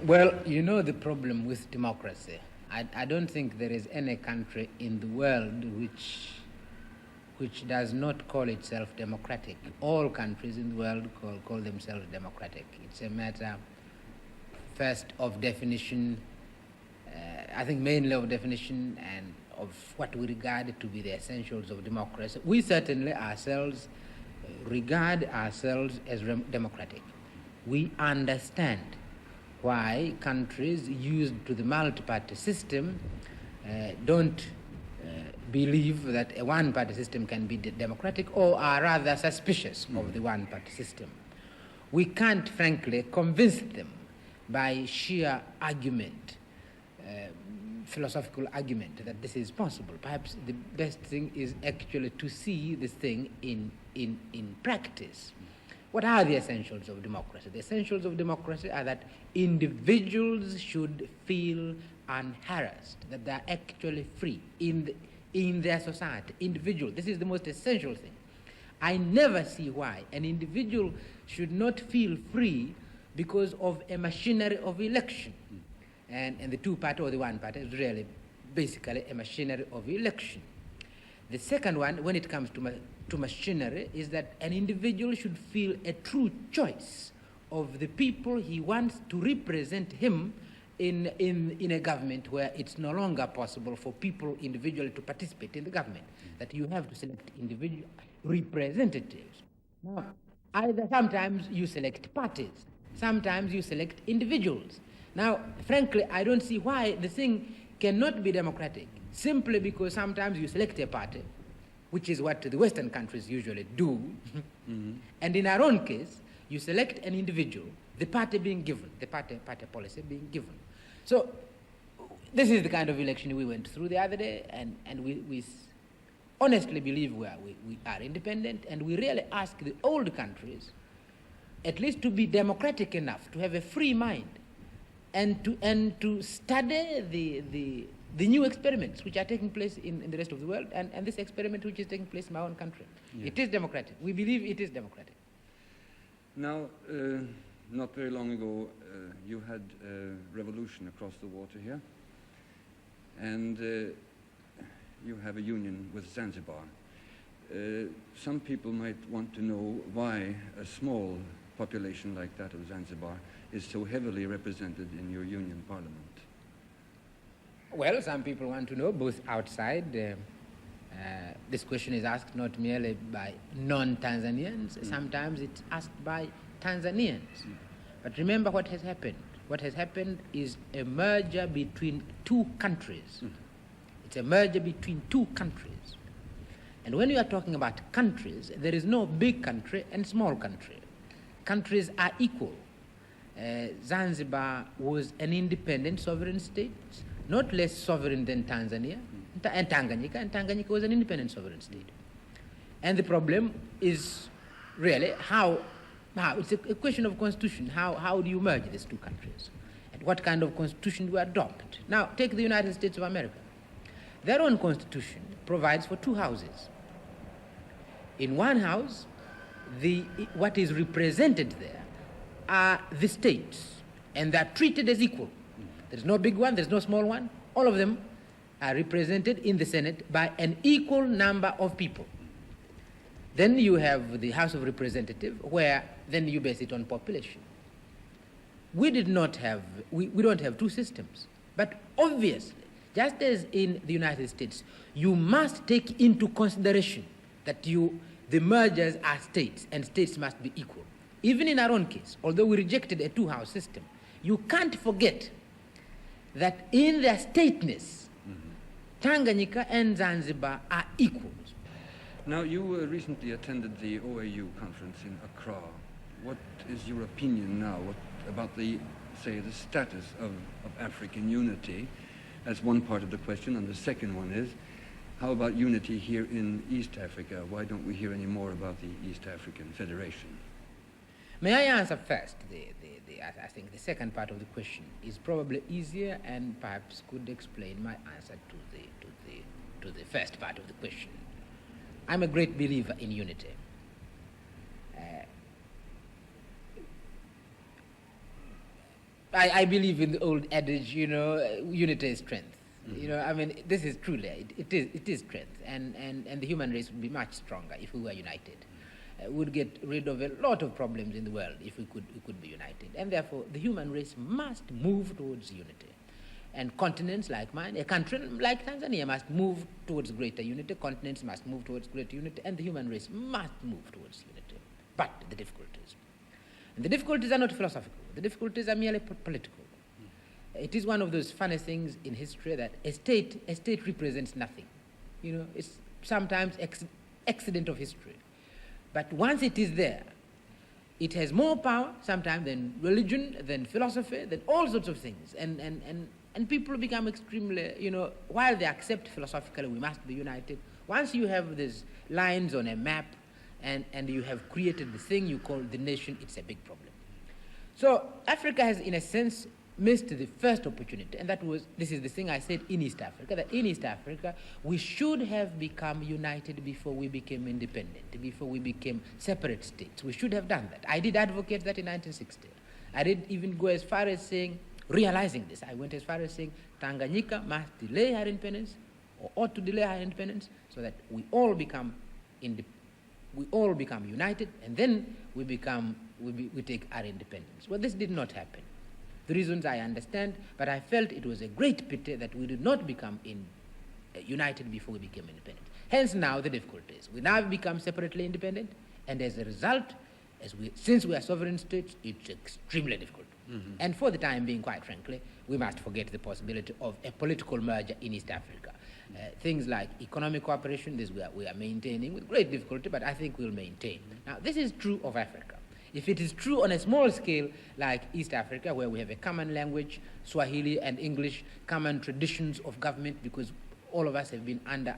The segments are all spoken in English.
Well, you know the problem with democracy. I don't think there is any country in the world which does not call itself democratic. All countries in the world call themselves democratic. It's a matter, first, of definition, I think mainly of definition and of what we regard to be the essentials of democracy. We certainly ourselves regard ourselves as democratic. We understand why countries used to the multi-party system don't believe that a one-party system can be democratic, or are rather suspicious of the one-party system. We can't, frankly, convince them by sheer argument, philosophical argument, that this is possible. Perhaps the best thing is actually to see this thing in practice. What are the essentials of democracy? The essentials of democracy are that individuals should feel unharassed, that they are actually free in their society. Individual, this is the most essential thing. I never see why an individual should not feel free because of a machinery of election. And the two-party or the one-party is really basically a machinery of election. The second one, when it comes to machinery, is that an individual should feel a true choice of the people he wants to represent him in a government where it's no longer possible for people individually to participate in the government, that you have to select individual representatives. Now, either sometimes you select parties, sometimes you select individuals. Now, frankly, I don't see why the thing cannot be democratic, simply because sometimes you select a party, which is what the Western countries usually do, and in our own case, you select an individual, the party being given, the party policy being given. So this is the kind of election we went through the other day, and we honestly believe we are independent, and we really ask the old countries at least to be democratic enough, to have a free mind, and to study the new experiments which are taking place in the rest of the world, and this experiment which is taking place in my own country. Yeah. It is democratic. We believe it is democratic. Now, not very long ago, you had a revolution across the water here, and you have a union with Zanzibar. Some people might want to know why a small population like that of Zanzibar is so heavily represented in your union parliament. Well, some people want to know, both outside. This question is asked not merely by non-Tanzanians, sometimes it's asked by Tanzanians. But remember what has happened. What has happened is a merger between two countries. It's a merger between two countries. And when you are talking about countries, there is no big country and small country. Countries are equal. Zanzibar was an independent sovereign state, not less sovereign than Tanzania and Tanganyika was an independent sovereign state. And the problem is really how it's a question of constitution. How do you merge these two countries? And what kind of constitution do you adopt? Now, take the United States of America. Their own constitution provides for two houses. In one house, what is represented there are the states, and they're treated as equal. There's no big one, there's no small one. All of them are represented in the Senate by an equal number of people. Then you have the House of Representatives, where then you base it on population. We don't have two systems. But obviously, just as in the United States, you must take into consideration that the mergers are states, and states must be equal. Even in our own case, although we rejected a two-house system, you can't forget that in their stateness, Tanganyika and Zanzibar are equals. Now, you recently attended the OAU conference in Accra. What is your opinion now about the status of African unity as one part of the question? And the second one is, how about unity here in East Africa? Why don't we hear any more about the East African Federation? May I answer first? I think the second part of the question is probably easier and perhaps could explain my answer to the first part of the question. I'm a great believer in unity. I believe in the old adage, unity is strength. I mean, this is truly, it is strength. And the human race would be much stronger if we were united. Would get rid of a lot of problems in the world if we could be united. And therefore, the human race must move towards unity. And continents like mine, a country like Tanzania must move towards greater unity, continents must move towards greater unity, and the human race must move towards unity. But the difficulties. And the difficulties are not philosophical. The difficulties are merely political. It is one of those funny things in history that a state represents nothing. It's sometimes accident of history. But once it is there, it has more power sometimes than religion, than philosophy, than all sorts of things. And people become extremely, while they accept philosophically we must be united, once you have these lines on a map and you have created the thing you call the nation, it's a big problem. So Africa has, in a sense, missed the first opportunity, and this is the thing I said in East Africa, that in East Africa we should have become united before we became independent, before we became separate states. We should have done that. I did advocate that in 1960. I did even go as far as saying, realizing this, I went as far as saying Tanganyika must delay her independence, or ought to delay her independence, so that we all become united, and then we take our independence. Well, this did not happen. The reasons I understand, but I felt it was a great pity that we did not become united before we became independent. Hence now the difficulties. We now become separately independent, and as a result, since we are sovereign states, it's extremely difficult. Mm-hmm. And for the time being, quite frankly, we must forget the possibility of a political merger in East Africa. Things like economic cooperation, this we are maintaining with great difficulty, but I think we'll maintain. Now, this is true of Africa. If it is true on a small scale like East Africa, where we have a common language, Swahili and English, common traditions of government, because all of us have been under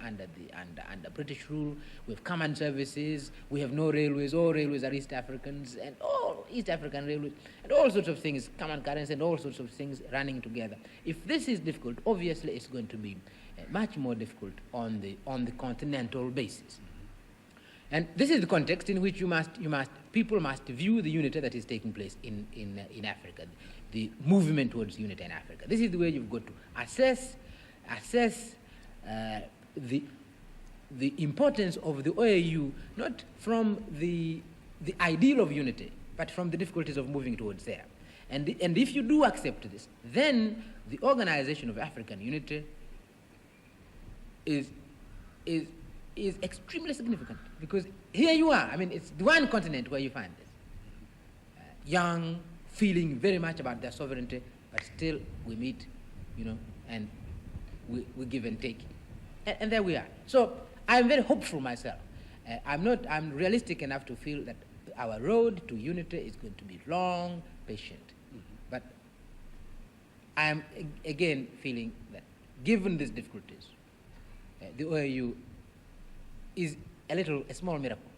British rule, we have common services, we have no railways, all railways are East Africans, and all East African railways, and all sorts of things, common currency and all sorts of things running together. If this is difficult, obviously it's going to be much more difficult on the continental basis. And this is the context in which people must view the unity that is taking place in Africa, the movement towards unity in Africa. This is the way you've got to assess the importance of the OAU, not from the ideal of unity, but from the difficulties of moving towards there. And if you do accept this, then the organization of African unity is extremely significant, because here you are. I mean, it's the one continent where you find this. Young, feeling very much about their sovereignty, but still we meet, and we give and take. And there we are. So I'm very hopeful myself. I'm realistic enough to feel that our road to unity is going to be long, patient. Mm-hmm. But I am again feeling that given these difficulties, the OAU is a small miracle.